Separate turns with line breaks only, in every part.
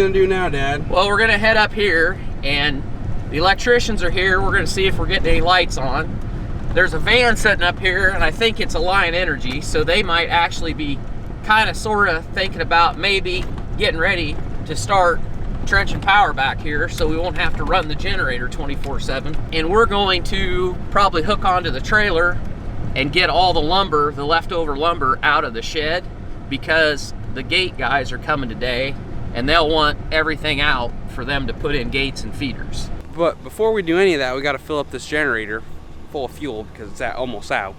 gonna do now, Dad?
Well, we're gonna head up here, and the electricians are here. We're gonna see if we're getting any lights on. There's a van sitting up here, and I think it's Alliant Energy, so they might actually be kind of sort of thinking about maybe getting ready to start trenching power back here, so we won't have to run the generator 24/7. And we're going to probably hook onto the trailer and get all the lumber, the leftover lumber, out of the shed, because the gate guys are coming today and they'll want everything out for them to put in gates and feeders.
But before we do any of that, we got to fill up this generator full of fuel because it's almost out.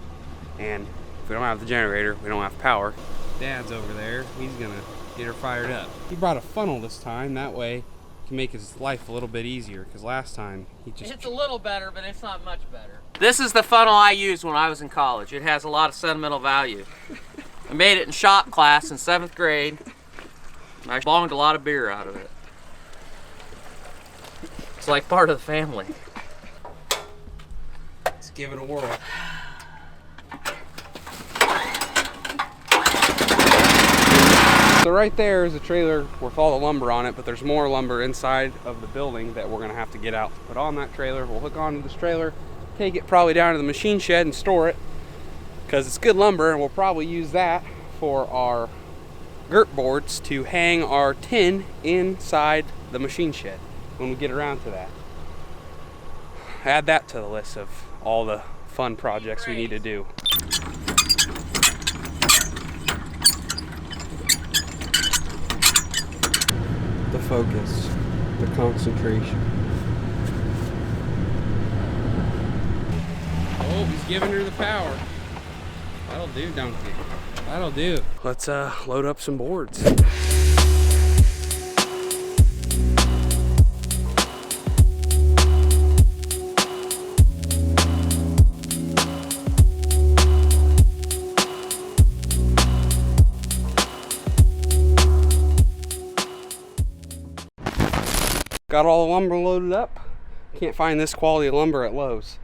And if we don't have the generator, we don't have power. Dad's over there. He's gonna get her fired up. He brought a funnel this time. That way he can make his life a little bit easier, because last time he just...
It's a little better, but it's not much better. This is the funnel I used when I was in college. It has a lot of sentimental value. I made it in shop class in 7th grade. I bonged a lot of beer out of it. It's like part of the family.
Let's give it a whirl. So right there is a trailer with all the lumber on it, but there's more lumber inside of the building that we're gonna have to get out to put on that trailer. We'll hook onto this trailer, take it probably down to the machine shed and store it, because it's good lumber, and we'll probably use that for our girt boards to hang our tin inside the machine shed when we get around to that. Add that to the list of all the fun projects we need to do. The focus, the concentration. Oh, he's giving her the power. That'll do, donkey. That'll do. Let's load up some boards. Got all the lumber loaded up. Can't find this quality of lumber at Lowe's.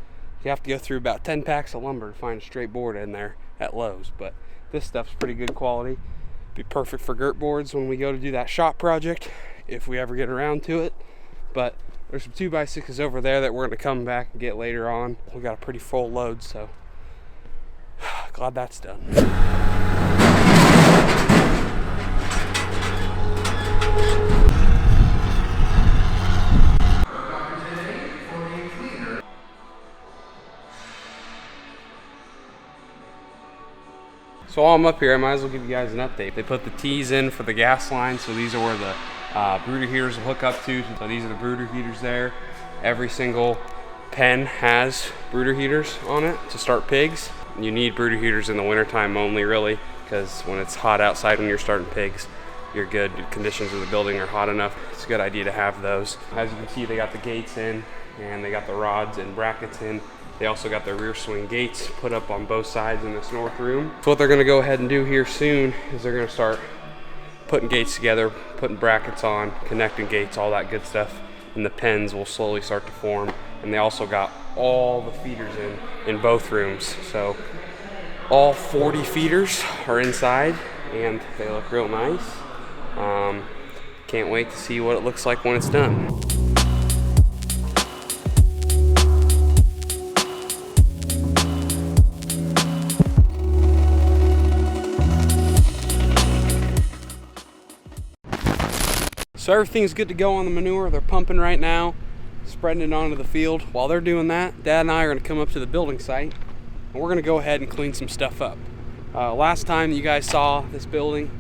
You have to go through about 10 packs of lumber to find a straight board in there at Lowe's, but this stuff's pretty good quality. Be perfect for girt boards when we go to do that shop project, if we ever get around to it. But there's some 2x6s over there that we're gonna come back and get later on. We got a pretty full load, so glad that's done. So while I'm up here, I might as well give you guys an update. They put the T's in for the gas line, so these are where the brooder heaters will hook up to. So these are the brooder heaters there. Every single pen has brooder heaters on it to start pigs. You need brooder heaters in the wintertime only, really, because when it's hot outside when you're starting pigs, you're good. The conditions of the building are hot enough. It's a good idea to have those. As you can see, they got the gates in, and they got the rods and brackets in. They also got their rear swing gates put up on both sides in this north room. So what they're gonna go ahead and do here soon is they're gonna start putting gates together, putting brackets on, connecting gates, all that good stuff. And the pens will slowly start to form. And they also got all the feeders in both rooms. So all 40 feeders are inside, and they look real nice. Can't wait to see what it looks like when it's done. So everything's good to go on the manure. They're pumping right now, spreading it onto the field. While they're doing that, Dad and I are gonna come up to the building site, and we're gonna go ahead and clean some stuff up. Last time you guys saw this building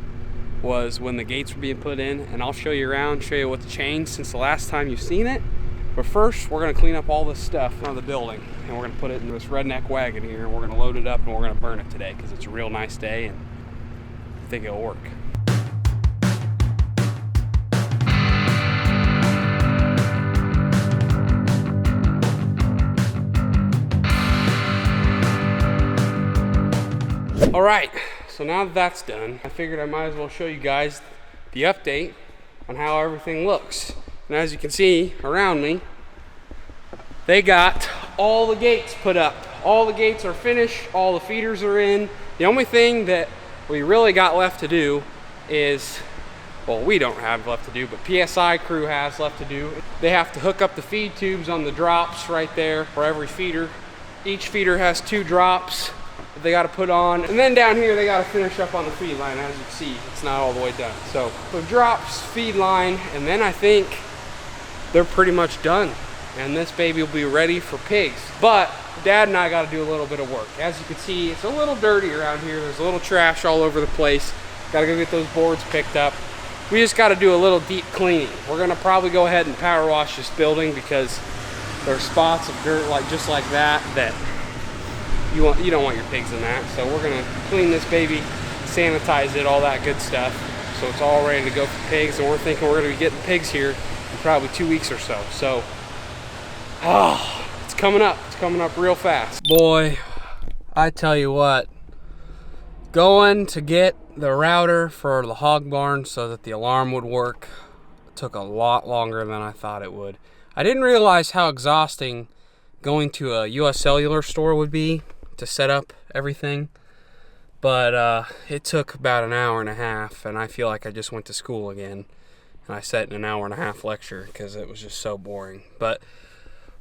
was when the gates were being put in, and I'll show you around, show you what's changed since the last time you've seen it. But first, we're gonna clean up all this stuff in front of the building, and we're gonna put it in this redneck wagon here, and we're gonna load it up, and we're gonna burn it today, because it's a real nice day, and I think it'll work. All right, so now that that's done, I figured I might as well show you guys the update on how everything looks. And as you can see around me, they got all the gates put up. All the gates are finished, all the feeders are in. The only thing that we really got left to do is well, we don't have left to do, but PSI crew has left to do. They have to hook up the feed tubes on the drops right there for every feeder. Each feeder has 2 drops that they got to put on. And then down here, they got to finish up on the feed line. As you can see, it's not all the way done. So drops, feed line, and then I think they're pretty much done. And this baby will be ready for pigs. But Dad and I got to do a little bit of work. As you can see, it's a little dirty around here. There's a little trash all over the place. Got to go get those boards picked up. We just got to do a little deep cleaning. We're going to probably go ahead and power wash this building because there's spots of dirt just like that you don't want your pigs in that. So we're going to clean this baby, sanitize it, all that good stuff. So it's all ready to go for pigs. And we're thinking we're going to be getting pigs here in probably 2 weeks or so. So, it's coming up. It's coming up real fast. Boy, I tell you what, going to get the router for the hog barn so that the alarm would work took a lot longer than I thought it would. I didn't realize how exhausting going to a US Cellular store would be to set up everything, but it took about an hour and a half, and I feel like I just went to school again, and I sat in an hour and a half lecture because it was just so boring. But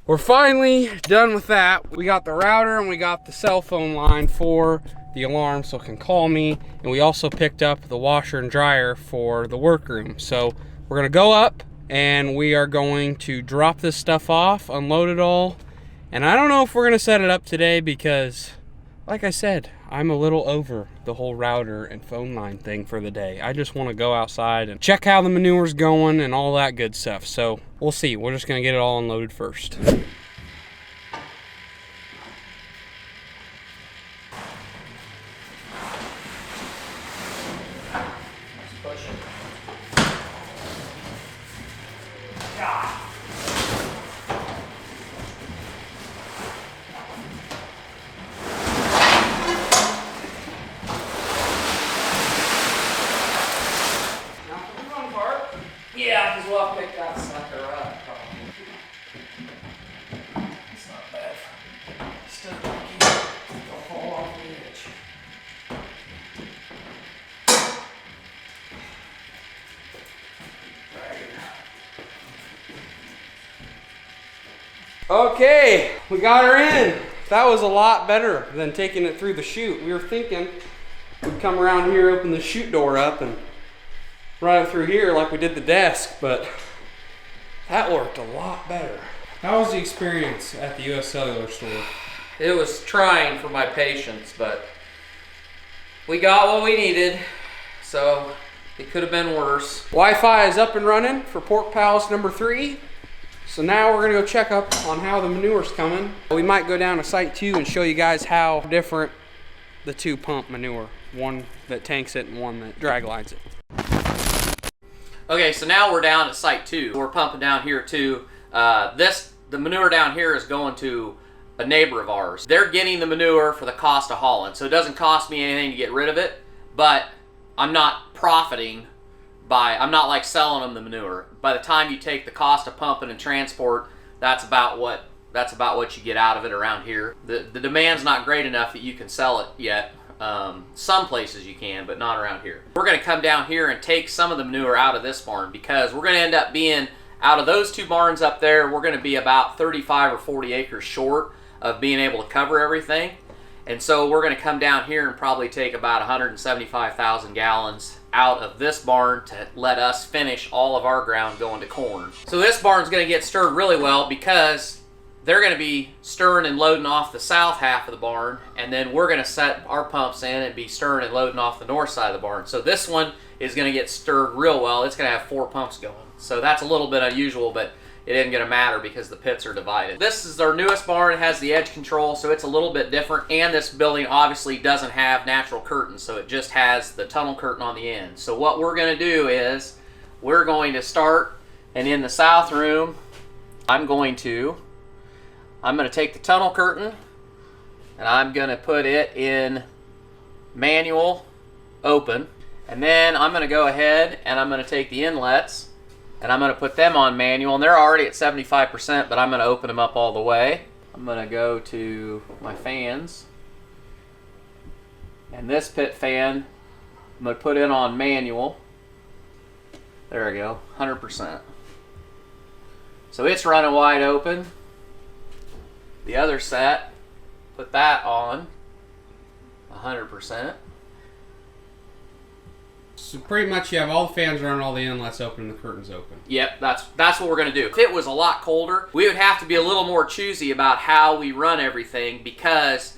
we're finally done with that. We got the router and we got the cell phone line for the alarm so it can call me, and we also picked up the washer and dryer for the workroom. So we're gonna go up and we are going to drop this stuff off, unload it all, and I don't know if we're gonna set it up today because, like I said, I'm a little over the whole router and phone line thing for the day. I just want to go outside and check how the manure's going and all that good stuff. So we'll see. We're just gonna get it all unloaded first. Yeah, because we'll pick that sucker up. It's not bad. Still don't fall off the edge. Okay, we got her in. That was a lot better than taking it through the chute. We were thinking we'd come around here, open the chute door up, and run it through here like we did the desk, but that worked a lot better. How was the experience at the US Cellular store?
It was trying for my patience, but we got what we needed, so it could have been worse.
Wi-Fi is up and running for Pork Palace number 3. So now we're gonna go check up on how the manure's coming. We might go down to site 2 and show you guys how different the 2 pump manure. One that tanks it and one that drag lines it.
Okay, so now we're down at site 2. We're pumping down here too. The manure down here is going to a neighbor of ours. They're getting the manure for the cost of hauling, so it doesn't cost me anything to get rid of it, but I'm not profiting I'm not like selling them the manure. By the time you take the cost of pumping and transport, that's about what you get out of it around here. The demand's not great enough that you can sell it yet. Some places you can, but not around here. We're going to come down here and take some of the manure out of this barn because we're going to end up being, out of those 2 barns up there, we're going to be about 35 or 40 acres short of being able to cover everything. And so we're going to come down here and probably take about 175,000 gallons out of this barn to let us finish all of our ground going to corn. So this barn's going to get stirred really well because they're going to be stirring and loading off the south half of the barn, and then we're going to set our pumps in and be stirring and loading off the north side of the barn. So this one is going to get stirred real well. It's going to have 4 pumps going. So that's a little bit unusual, but it isn't going to matter because the pits are divided. This is our newest barn. It has the edge control, so it's a little bit different, and this building obviously doesn't have natural curtains, so it just has the tunnel curtain on the end. So what we're going to do is we're going to start, and in the south room, I'm going to take the tunnel curtain and I'm going to put it in manual open, and then I'm going to go ahead and I'm going to take the inlets and I'm going to put them on manual, and they're already at 75%, but I'm going to open them up all the way. I'm going to go to my fans, and this pit fan I'm going to put in on manual, There we go, 100%. So it's running wide open. The other set, put that on 100%.
So pretty much you have all the fans running, all the inlets open, and the curtains open.
Yep, that's what we're gonna do. If it was a lot colder, we would have to be a little more choosy about how we run everything, because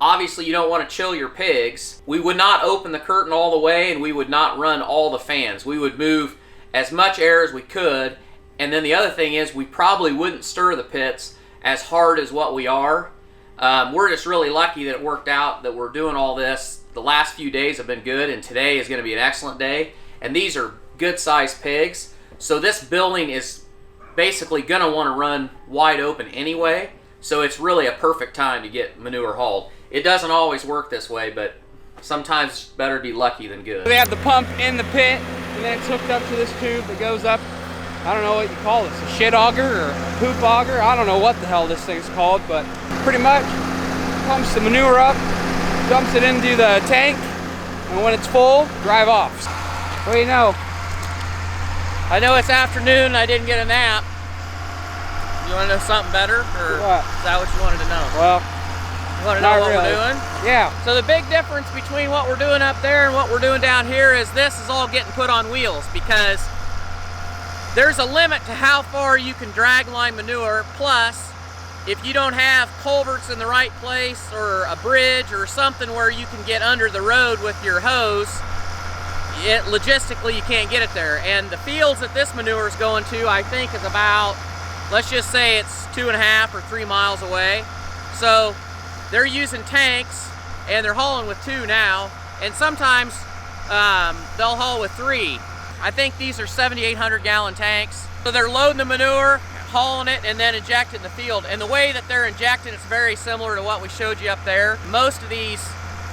obviously you don't want to chill your pigs. We would not open the curtain all the way, and we would not run all the fans. We would move as much air as we could, and then the other thing is we probably wouldn't stir the pits as hard as what we are. We're just really lucky that it worked out that we're doing all this. The last few days have been good, and today is going to be an excellent day. And these are good-sized pigs, so this building is basically going to want to run wide open anyway, so it's really a perfect time to get manure hauled. It doesn't always work this way, but sometimes it's better to be lucky than good.
They have the pump in the pit, and then it's hooked up to this tube that goes up. I don't know what you call this, a shit auger or a poop auger. I don't know what the hell this thing's called, but pretty much pumps the manure up, dumps it into the tank, and when it's full, drive off. What do you know?
I know it's afternoon, I didn't get a nap. You want to know something better, or
what?
Is that what you wanted to know?
Well,
you want to know what
really.
we're doing?
Yeah.
So the big difference between what we're doing up there and what we're doing down here is this is all getting put on wheels, because there's a limit to how far you can drag line manure. Plus, if you don't have culverts in the right place or a bridge or something where you can get under the road with your hose, logistically you can't get it there. And the fields that this manure is going to, I think, is about, let's just say it's 2.5 or 3 miles away. So they're using tanks, and they're hauling with 2 now, and sometimes they'll haul with 3. I think these are 7,800 gallon tanks. So they're loading the manure, hauling it, and then injecting the field. And the way that they're injecting, it's very similar to what we showed you up there. Most of these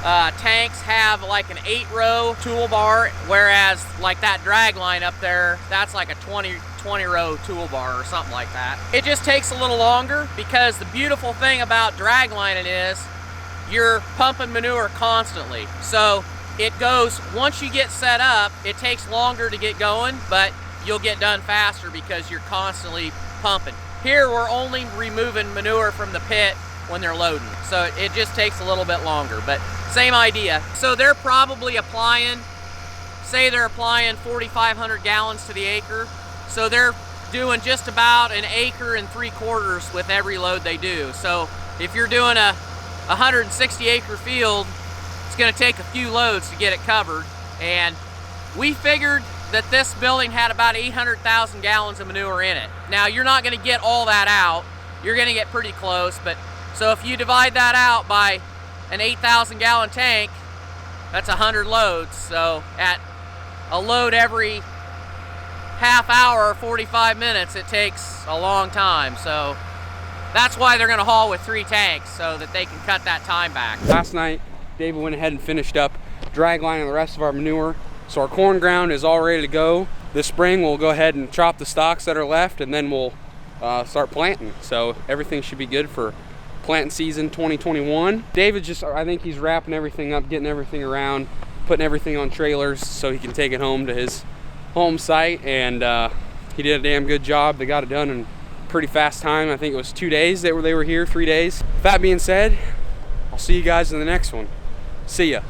tanks have like an 8-row toolbar, whereas like that drag line up there, that's like a 20-row toolbar or something like that. It just takes a little longer, because the beautiful thing about drag lining is you're pumping manure constantly. So it goes, once you get set up, it takes longer to get going, but you'll get done faster because you're constantly pumping. Here we're only removing manure from the pit when they're loading, so it just takes a little bit longer, but same idea. So they're probably applying, say they're applying 4,500 gallons to the acre, so they're doing just about 1 3/4 acres with every load they do. So if you're doing a 160 acre field, it's going to take a few loads to get it covered. And we figured that this building had about 800,000 gallons of manure in it. Now you're not going to get all that out, you're going to get pretty close, but so if you divide that out by an 8,000 gallon tank, that's 100 loads. So at a load every half hour or 45 minutes, it takes a long time. So that's why they're going to haul with 3 tanks, so that they can cut that time back.
Last night, David went ahead and finished up drag lining the rest of our manure. So our corn ground is all ready to go. This spring we'll go ahead and chop the stalks that are left, and then we'll start planting. So everything should be good for planting season 2021. David just, I think he's wrapping everything up, getting everything around, putting everything on trailers so he can take it home to his home site, and he did a damn good job. They got it done in a pretty fast time. I think it was 2 days they were here, 3 days. That being said, I'll see you guys in the next one. See ya.